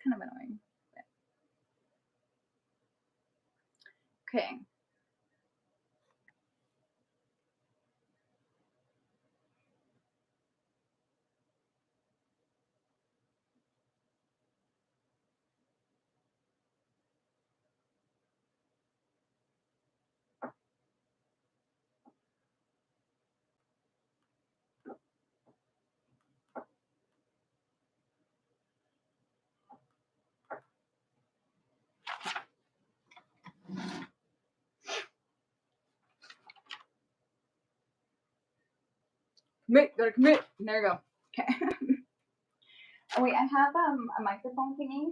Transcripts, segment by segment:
kind of annoying. Okay. Commit, gotta commit. There you go. Okay. Oh wait, I have a microphone thingy.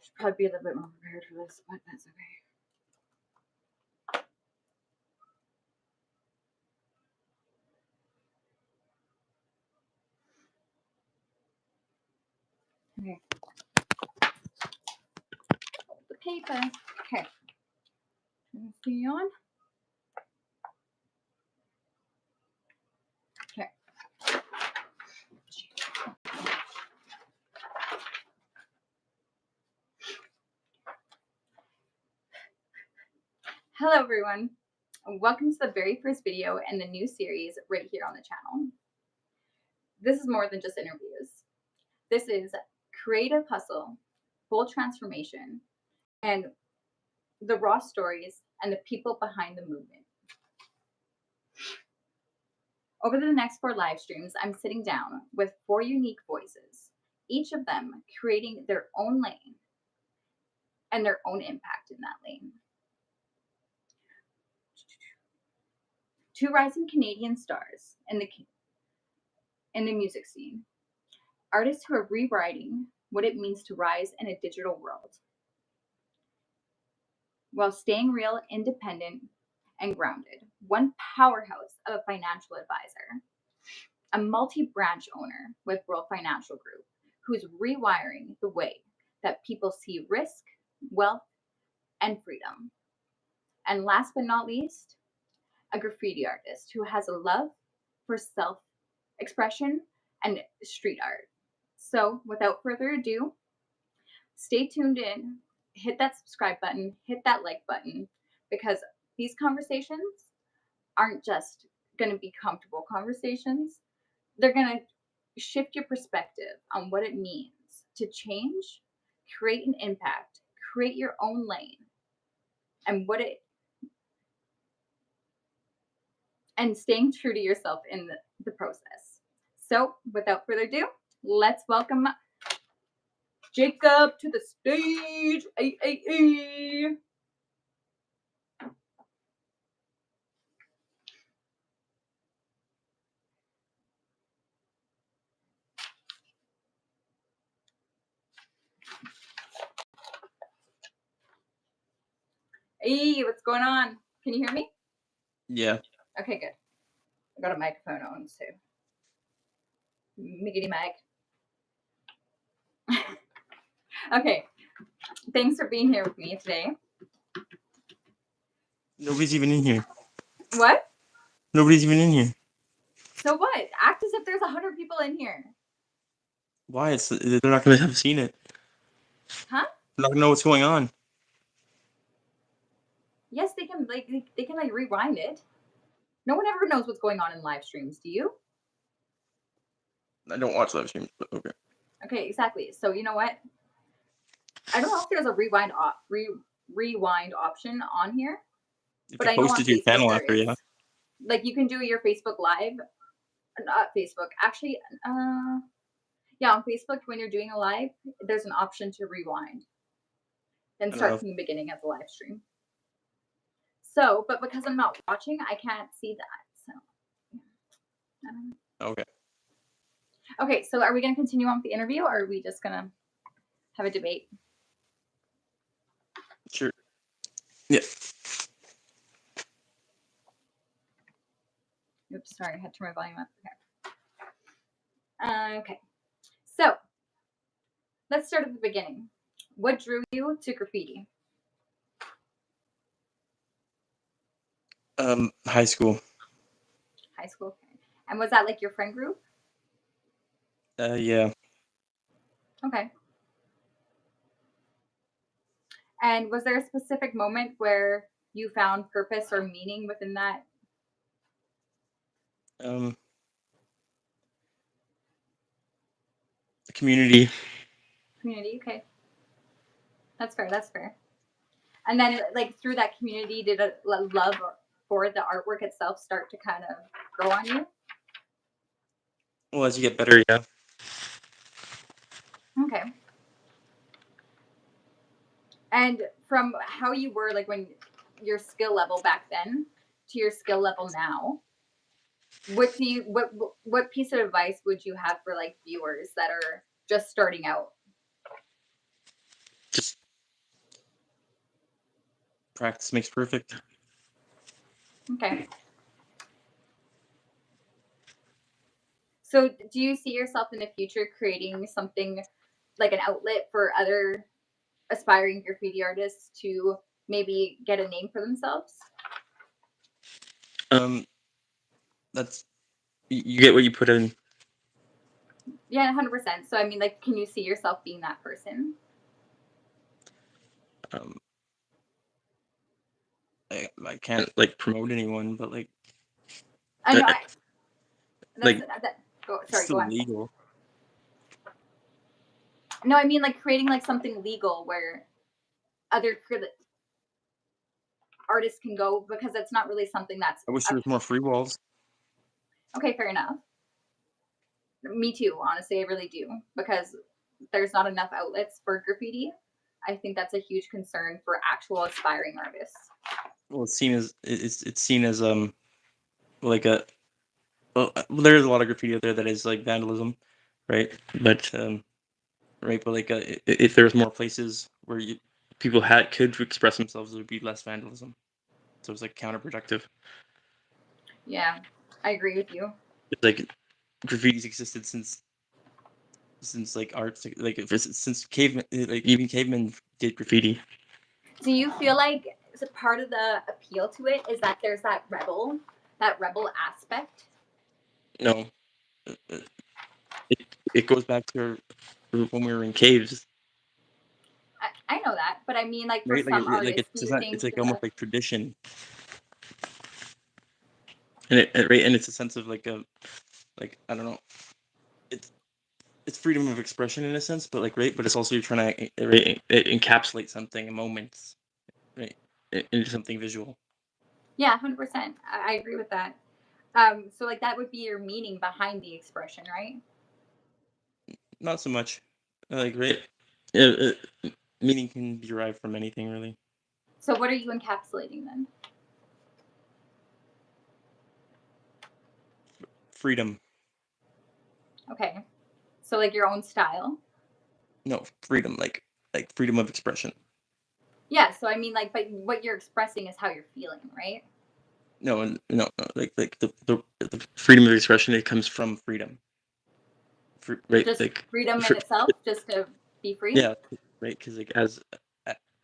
Should probably be a little bit more prepared for this, but that's okay. Okay. The paper. Okay. See on. Okay. Hello everyone. Welcome to the very first video in the new series right here on the channel. This is more than just interviews. This is creative hustle, bold transformation, and the raw stories and the people behind the movement. Over the next 4 live streams, I'm sitting down with 4 unique voices, each of them creating their own lane and their own impact in that lane. 2 rising Canadian stars in the music scene. Artists who are rewriting what it means to rise in a digital world while staying real, independent, and grounded. One powerhouse of a financial advisor, a multi-branch owner with World Financial Group, who's rewiring the way that people see risk, wealth, and freedom. And last but not least, a graffiti artist who has a love for self-expression and street art. So without further ado, stay tuned in, hit that subscribe button, hit that like button, because these conversations aren't just going to be comfortable conversations. They're going to shift your perspective on what it means to change, create an impact, create your own lane, and staying true to yourself in the process. So without further ado, let's welcome Jacob to the stage. Hey, what's going on? Can you hear me? Yeah. Okay, good. I got a microphone on too. Miggity mag. Okay, thanks for being here with me today. Nobody's even in here. What? Nobody's even in here. So what? Act as if there's 100 people in here. Why? They're not going to have seen it. Huh? They're not going to know what's going on. Yes, they can rewind it. No one ever knows what's going on in live streams, do you? I don't watch live streams, but okay. Okay, exactly. So you know what? I don't know if there's a rewind option on here. You But can I know post on it to your Facebook channel there after, is. yeah. Like you can do your Facebook Live, not Facebook. Actually, yeah, on Facebook when you're doing a live, there's an option to rewind, then start from the beginning of the live stream. So, but because I'm not watching, I can't see that. So, yeah. Okay. Okay, so are we going to continue on with the interview, or are we just going to have a debate? Sure. Yeah. Oops, sorry, I had to turn my volume up. Okay, so let's start at the beginning. What drew you to graffiti? High school. High school. Okay. And was that like your friend group? Yeah. Okay. And was there a specific moment where you found purpose or meaning within that Um, the community. community? Okay. That's fair. That's fair. And then, like through that community, did a love for the artwork itself start to kind of grow on you? Well, as you get better, yeah. Okay. And from how you were, like when your skill level back then to your skill level now, what piece of advice would you have for like viewers that are just starting out? Just practice makes perfect. Okay. So, do you see yourself in the future creating something like an outlet for other aspiring graffiti artists to maybe get a name for themselves? Um, that's you get what you put in. Yeah, 100%. So, I mean, like, can you see yourself being that person? Um, I can't like promote anyone, but I know. uh, That's like that. Go. it's Sorry. Go still on. legal. No, I mean like creating like something legal where other artists can go because it's not really something that's I wish there was more free walls. okay. Fair enough. Me too. Honestly, I really do because there's not enough outlets for graffiti. I think that's a huge concern for actual aspiring artists. Well, it's seen as like a well, there is a lot of graffiti out there that is like vandalism, right? But right, but like if there's more places where people could express themselves, there would be less vandalism. So it's like counterproductive. Yeah, I agree with you. It's like graffiti's existed since like arts like since cavemen, like even cavemen did graffiti. Do you feel like part of the appeal to it is that there's that rebel aspect? No, it goes back to when we were in caves, I know that, but I mean, like for right? some Like artists, do it's you not, it's think like almost like tradition, and right, and it's a sense of like a like I don't know, it's it's freedom of expression in a sense, but like right, but it's also you're trying to right, encapsulate something in moments, right, into something visual. yeah, 100%. I agree with that. So like that would be your meaning behind the expression, right? Not so much, like right, uh, meaning can be derived from anything really. So what are you encapsulating then? Freedom, Okay. So like your own style. no freedom, like freedom of expression. Yeah, so I mean like but what you're expressing is how you're feeling, right? No, no, like the freedom of expression, it comes from freedom, right? Just Like, freedom in fr- itself just to be free. yeah, right. Because like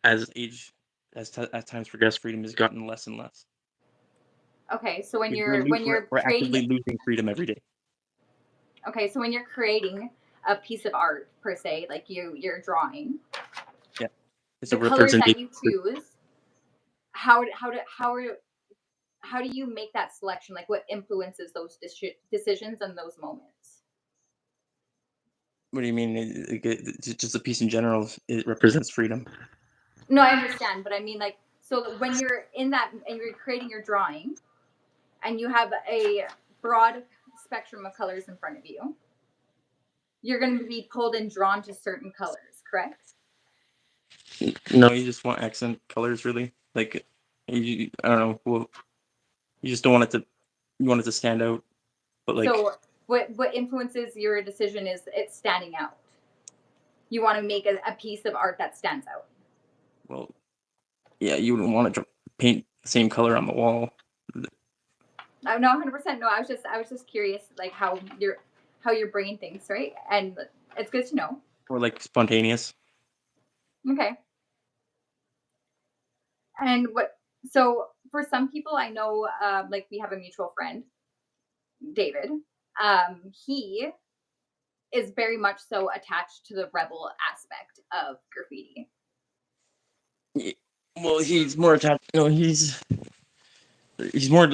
as age as times progress, freedom has gotten less and less. Okay, so We're actively losing freedom every day. okay, so when you're creating a piece of art per se, like you're drawing, Yeah, it's the a colors representation. that you choose, how do you make that selection? Like what influences those decisions and those moments? What do you mean? Just a piece in general, it represents freedom. No, I understand, but I mean like so when you're in that and you're creating your drawing and you have a broad spectrum of colors in front of you, you're going to be pulled and drawn to certain colors, correct? No, you just want accent colors, really. Like, I don't know. Well, you just don't want it to. You want it to stand out, but like, So what influences your decision is it standing out. You want to make a piece of art that stands out. well, yeah, you wouldn't want to paint the same color on the wall. No, 100%. No, I was just curious, like how your brain thinks, right? And it's good to know. Or like spontaneous. Okay. And what? So for some people I know, like we have a mutual friend, David. He is very much so attached to the rebel aspect of graffiti. Y- Well, he's more attached. No, he's more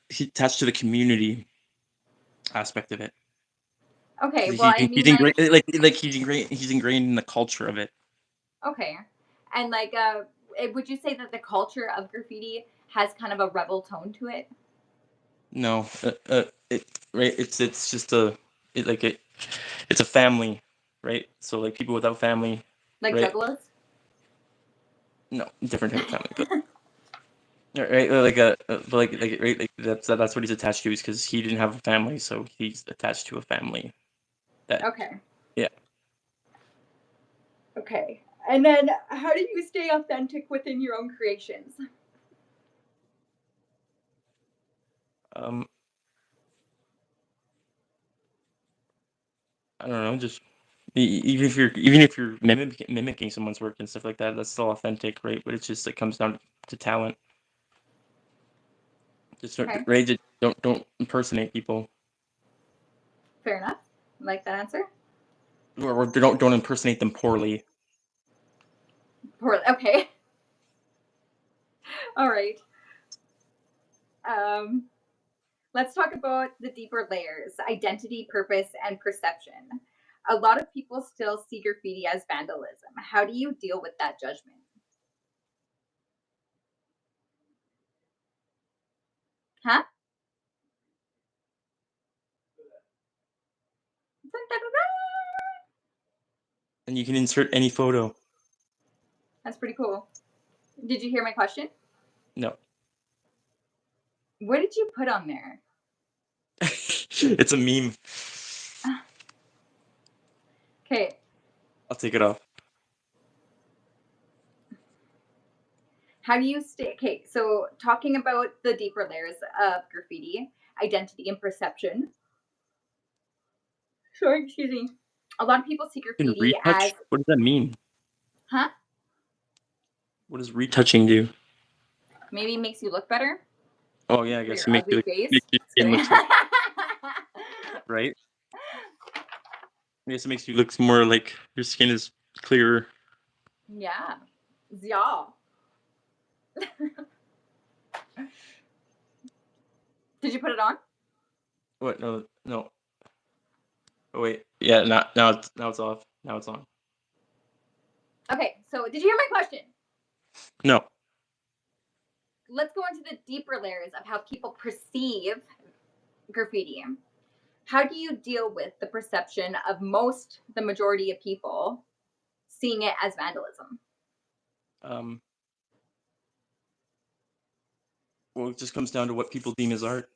he's attached to the community aspect of it. Okay, well, He's I he's mean, like, ingrained he's ingrained in the culture of it. okay, and like, would you say that the culture of graffiti has kind of a rebel tone to it, No, it right. It's just a it like it. It's a family, right? So like people without family, like right? juggalos? No, different type of family, but right, like like right, like that's what he's attached to is because he didn't have a family, so he's attached to a family. That Okay, yeah. okay. And then, how do you stay authentic within your own creations? Um, I don't know, just even if you're mimicking someone's work and stuff like that, that's still authentic, right? But it's just it comes down to talent. Just Okay, right, just don't impersonate people, fair enough. Like that answer. or don't impersonate them poorly. Poor. Okay. All right. Um, let's talk about the deeper layers: identity, purpose, and perception. A lot of people still see graffiti as vandalism. How do you deal with that judgment? Huh? And you can insert any photo. That's pretty cool. Did you hear my question? No, What did you put on there? it's a meme. Okay. I'll take it off. How do you stay? Okay. So, talking about the deeper layers of graffiti, identity, and perception. Sorry, excuse me. A lot of people see You can graffiti as, retouch. What does that mean? huh? What does retouching do? Maybe makes you look better Oh yeah, I for guess your ugly face. make your Just skin kidding. look right. I guess it makes you look more like your skin is clearer. Yeah. Yeah. Did you put it on? What? No, no. Oh wait. Yeah. Now it's off. Now it's on. Okay. So, did you hear my question? No. Let's go into the deeper layers of how people perceive graffiti. How do you deal with the perception of the majority of people seeing it as vandalism? Um. Well, it just comes down to what people deem as art.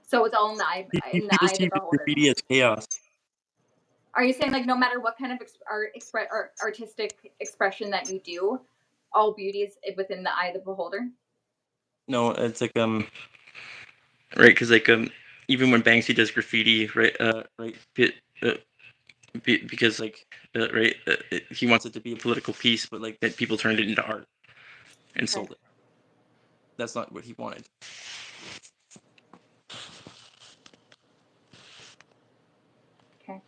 So it's all in the People eye of the see beholder. graffiti as chaos. Are you saying like no matter what kind of artistic expression that you do, all beauty is within the eye of the beholder? No, it's like right, because like even when Banksy does graffiti, right, uh, because like right, he wants it to be a political piece, but like that people turned it into art and Okay. sold it. That's not what he wanted. Okay.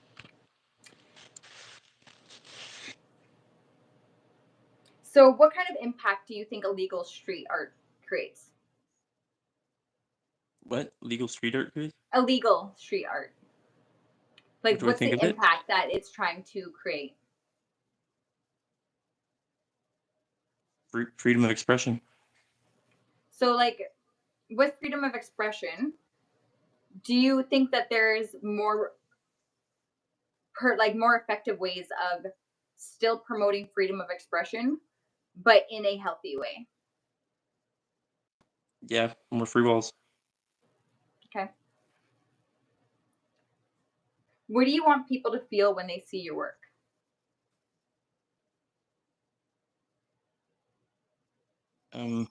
So what kind of impact do you think illegal street art creates? What legal street art is? Illegal street art. What Like do I what's think the of it? impact that it's trying to create? Freedom of expression. So like with freedom of expression, do you think that there's more effective ways of still promoting freedom of expression but in a healthy way? Yeah, more free walls. Okay. What do you want people to feel when they see your work? Um,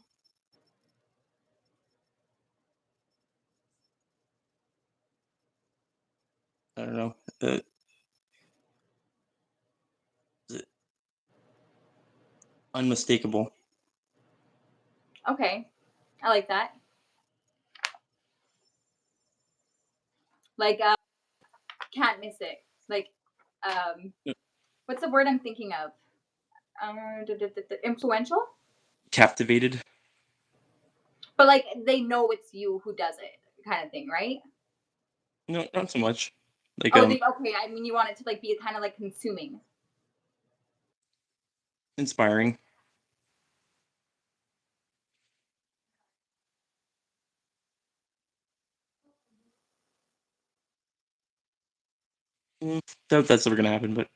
I don't know. Is it unmistakable. Okay, I like that. Like, can't miss it. Like, Yeah. what's the word I'm thinking of? Influential, Captivated. but like they know it's you who does it, kind of thing, right? No, not so much. Like Oh, they okay. I mean, you want it to like be kind of like consuming. inspiring. Doubt that's ever gonna happen, but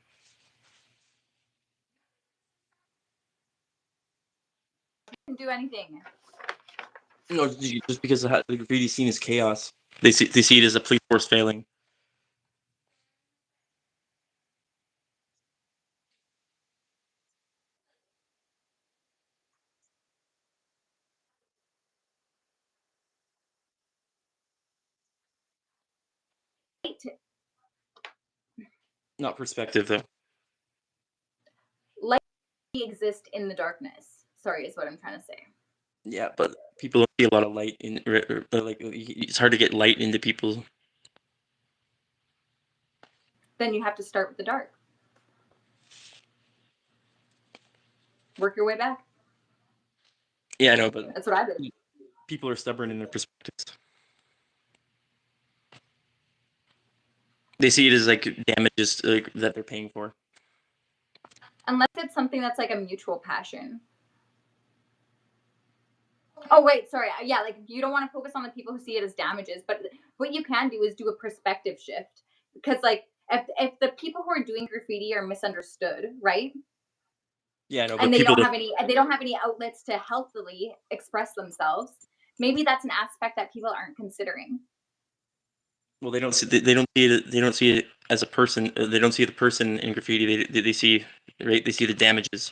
You can do anything. no, just because the graffiti scene is chaos. They see it as a police force failing. Not perspective though. Light exist in the darkness. Sorry, is what I'm trying to say. Yeah, but people don't see a lot of light in like it's hard to get light into people. Then you have to start with the dark. Work your way back. Yeah, I know, but That's what I did. people are stubborn in their perspectives. They see it as like damages like, that they're paying for. Unless it's something that's like a mutual passion. Oh wait, sorry. Yeah, like you don't want to focus on the people who see it as damages, but what you can do is do a perspective shift because like if the people who are doing graffiti are misunderstood, right? Yeah, I know, And but people don't. they don't have any outlets to healthily express themselves, maybe that's an aspect that people aren't considering. Well, they don't see it. They don't see it as a person. They don't see the person in graffiti. They see right. They see the damages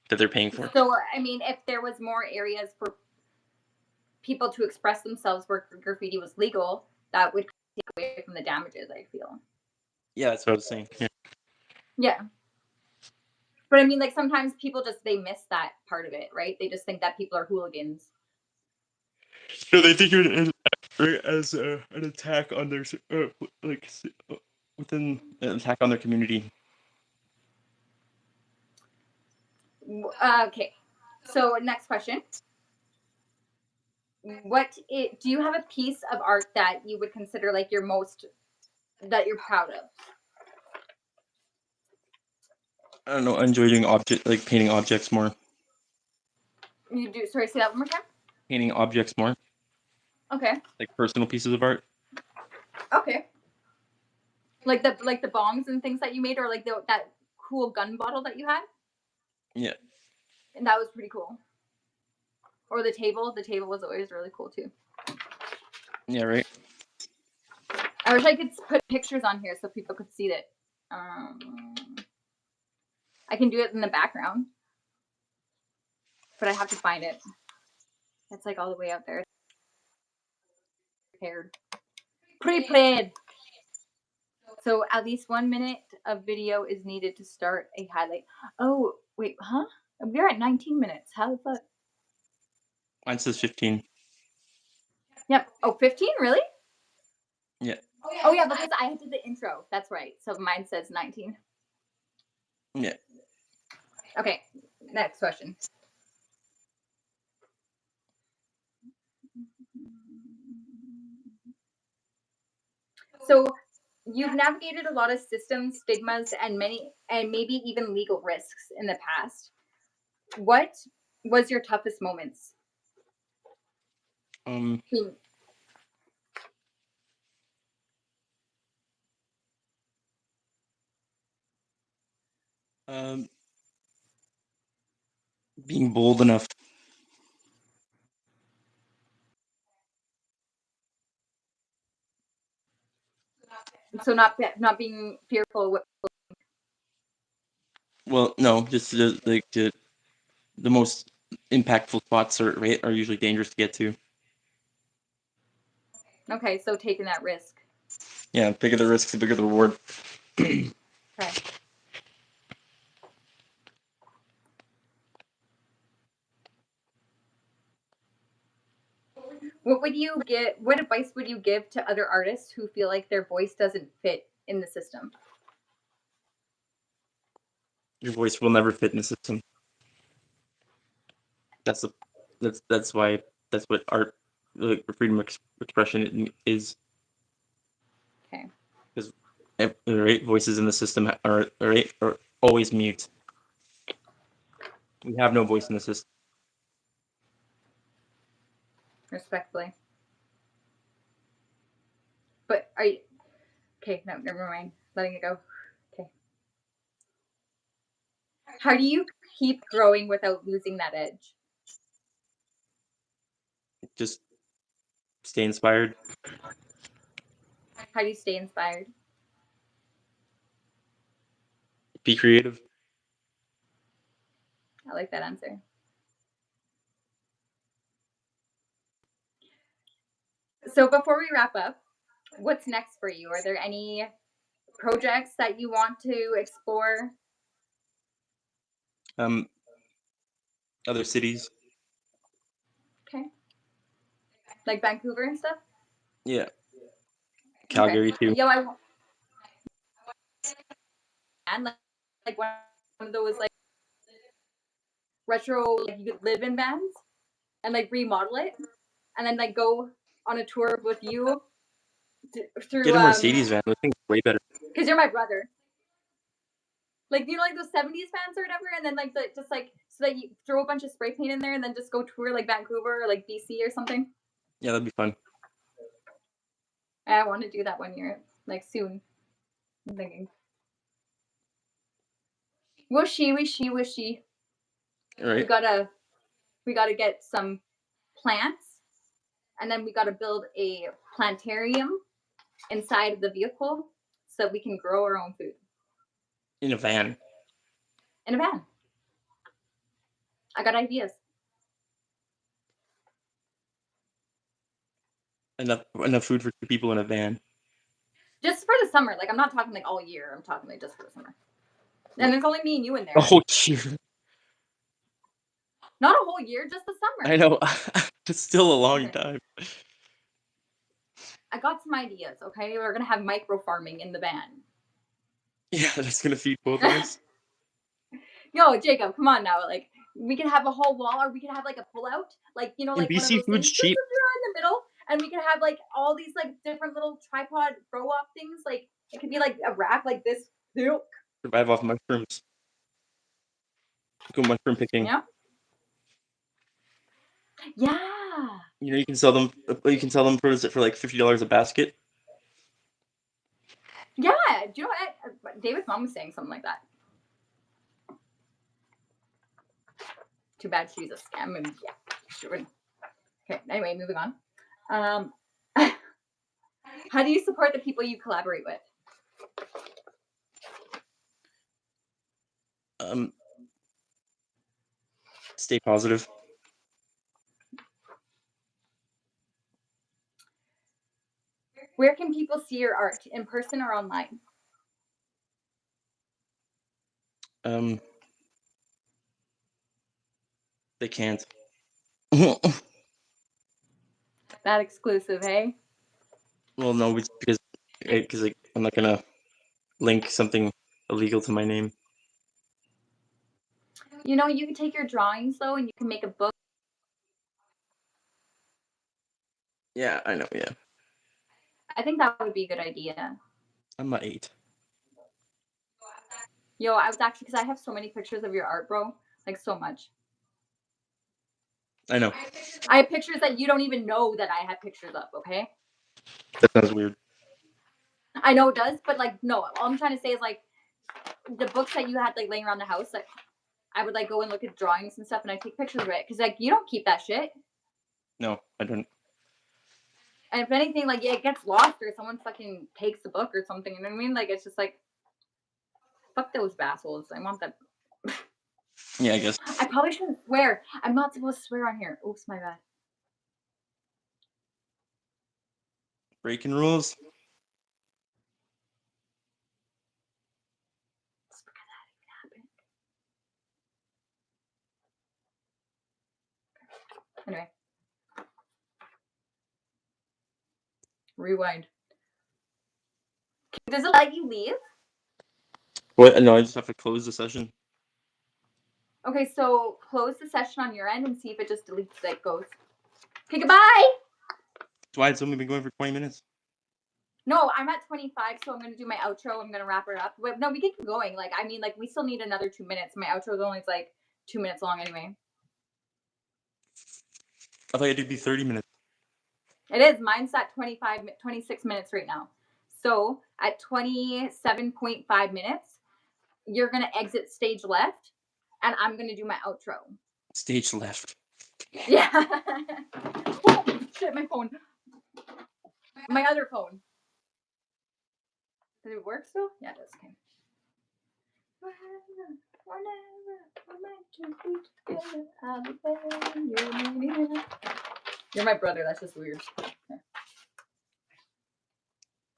that they're paying for. So I mean, if there was more areas for people to express themselves where graffiti was legal, that would take away from the damages, I feel. Yeah, that's what I was saying. Yeah. Yeah. But I mean, like sometimes people just they miss that part of it, right? They just think that people are hooligans. No, they think it as an attack on their like within an attack on their community. Okay. So next question. Do you have a piece of art that you would consider like your most that you're proud of? I don't know. I enjoy doing painting objects more. You do. Sorry, say that one more time. Painting objects more, Okay. like personal pieces of art. Okay. Like the bombs and things that you made, or like that cool gun bottle that you had, Yeah. and that was pretty cool. Or the table. The table was always really cool too. Yeah. Right. I wish I could put pictures on here so people could see it. I can do it in the background, but I have to find it. It's like all the way out there. Prepared. Prepared. So at least 1 minute of video is needed to start a highlight. Oh, wait, huh? We're at 19 minutes. How the fuck? Mine says 15. Yep. Oh, 15? Really? Yeah. Oh, yeah, because I did the intro. That's right. So mine says 19. Yeah. Okay, next question. So you've navigated a lot of systems, stigmas, and maybe even legal risks in the past. What was your toughest moments? Um. Being- Um. Being bold enough. So not being fearful. Well, no, just the most impactful spots are usually dangerous to get to. Okay, so taking that risk. Yeah, bigger the risk, the bigger the reward. Okay. What advice would you give to other artists who feel like their voice doesn't fit in the system? Your voice will never fit in the system. That's the that's why that's what art, like freedom of expression is. Okay. Because right, voices in the system are always mute. We have no voice in the system. Respectfully. But are you okay? No, never mind. Letting it go. Okay. How do you keep growing without losing that edge? Just stay inspired. How do you stay inspired? Be creative. I like that answer. So before we wrap up, what's next for you? Are there any projects that you want to explore? Um, Other cities. Okay. Like Vancouver and stuff? Yeah, Okay. Calgary too. Yo, I want and like one of those like retro like you could live in vans and like remodel it and then like go on a tour with you through Get a Mercedes van. Those things are way better. because you're my brother. Like you know, like those '70s fans or whatever, and then like just like so that you throw a bunch of spray paint in there, and then just go tour like Vancouver or like BC or something. Yeah, that'd be fun. I want to do that 1 year, like soon. I'm thinking. Wishy, wishy, wishy. All We right. gotta we gotta get some plants, and then we gotta build a plantarium inside of the vehicle so that we can grow our own food In a van. in a van. I got ideas. Enough food for 2 people in a van. Just for the summer. Like I'm not talking like all year. I'm talking like just for the summer. And there's only me and you in there. Oh, shoot. Not a whole year, just the summer. I know. It's still a long Okay. time. I got some ideas, okay? We're gonna have micro farming in the van. Yeah, that's gonna feed both of us. Yo, Jacob, come on now. Like we can have a whole wall or we can have like a pull out, like you know, And like one of BC those things food's cheap. in the middle, and we can have like all these like different little tripod throw off things. Like it could be like a rack like this. Survive off mushrooms. Go mushroom picking. Yeah. Yeah. You know, you can sell them. You can sell them for like $50 a basket. Yeah. Do you know what? David's mom was saying something like that. Too bad she's a scam and yeah, she would. Okay. Anyway, moving on. Um, how do you support the people you collaborate with? Stay positive. Where can people see your art, in person or online? They can't. That exclusive, hey? Well, no, it's because like, I'm not gonna link something illegal to my name. You know, you can take your drawings though, and you can make a book. Yeah, I know. Yeah, I think that would be a good idea. I'm not 8. Yo, I was actually because I have so many pictures of your art, bro. Like so much. I know. I have pictures that you don't even know that I had pictures of. Okay. That sounds weird. I know it does, but like no. All I'm trying to say is like the books that you had like laying around the house. Like I would like go and look at drawings and stuff, and I take pictures of it because like you don't keep that shit. No, I don't. And if anything, like it gets lost or someone fucking takes the book or something. You know what I mean? Like it's just like fuck those assholes. I want that. Yeah, I guess. I probably shouldn't swear. I'm not supposed to swear on here. Oops, my bad. Breaking rules. Anyway. Rewind. Does it let you leave? What? No, I just have to close the session. Okay, so close the session on your end and see if it just deletes it goes. Okay, goodbye! That's why it's only been going for 20 minutes. No, I'm at 25, so I'm going to do my outro. I'm going to wrap it up. But no, we can keep going. Like, I mean, like, we still need another 2 minutes. My outro is only, like, 2 minutes long anyway. I thought it would be 30 minutes. It is. Mine's at 26 minutes right now. So at 27.5 minutes, you're going to exit stage left, and I'm going to do my outro. Stage left. Yeah. Oh, shit, my phone. My other phone. Does it work still? Yeah, it does. Okay. You're my brother. That's just weird.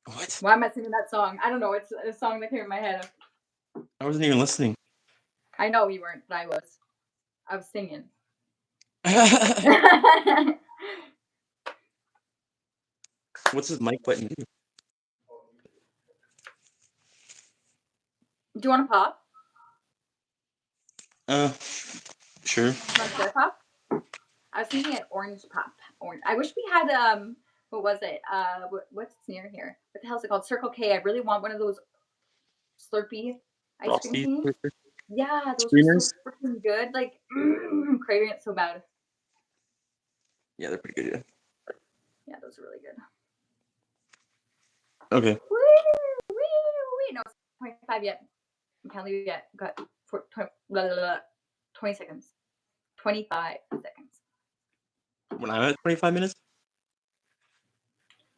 What? Why am I singing that song? I don't know. It's a song that came in my head. I wasn't even listening. I know you weren't, but I was. I was singing. What's this mic button do? Do you want to pop? Sure. You want to pop? I was thinking an orange pop. Orange. I wish we had what was it? What's near here? What the hell is it called? Circle K. I really want one of those Slurpee ice cream things. Yeah, those are so freaking good. Like, I'm craving it so bad. Yeah, they're pretty good. Yeah. Yeah, those are really good. Okay. Wee. No, it's 25 yet. I can't leave it yet. Got 20 seconds. 25 seconds. When I'm at 25 minutes?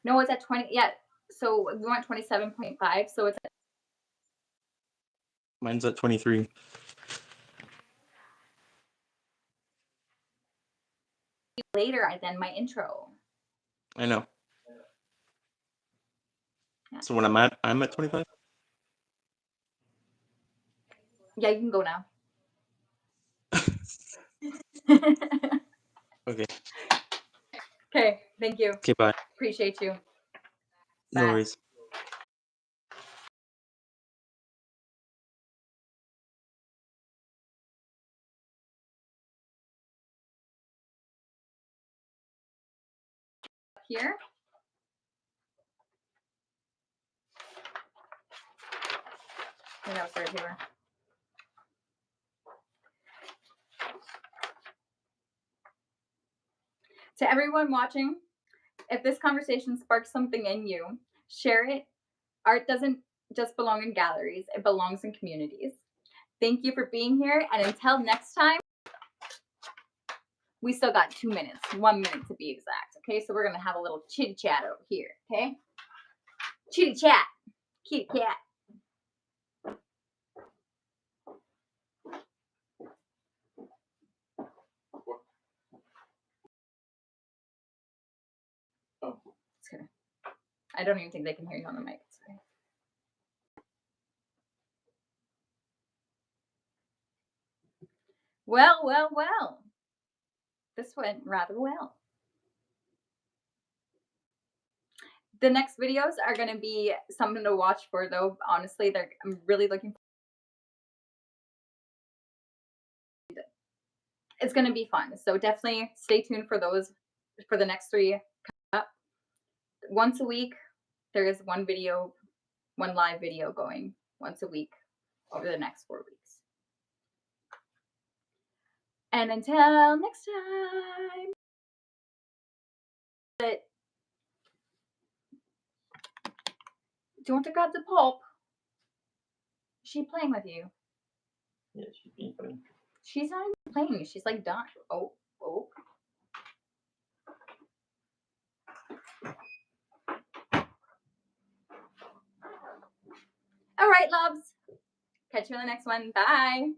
No, it's at 20. Yeah. So we want 27.5. So it's at Mine's at 23. later than my intro. I know. Yeah. So when I'm at 25? Yeah, you can go now. Okay. Okay, thank you. Okay, bye. Appreciate you. No Bye. worries. Here. I know, sorry, here. To everyone watching, if this conversation sparks something in you, share it. Art doesn't just belong in galleries, it belongs in communities. Thank you for being here, and until next time, we still got 2 minutes, 1 minute to be exact. Okay, so we're gonna have a little chitty chat over here. Okay, chitty chat, kitty cat. Oh, it's okay. I don't even think they can hear you on the mic. It's okay. Well. This went rather well. The next videos are going to be something to watch for, though. Honestly, I'm really looking forward. It's going to be fun. So definitely stay tuned for those, for the next 3 coming up. Once a week, there is one live video going once a week over the next 4 weeks. And until next time, do you want to grab the pulp? Is she playing with you? Yeah, she's being funny. She's not even playing. She's like done. Oh. All right, loves. Catch you in the next one. Bye.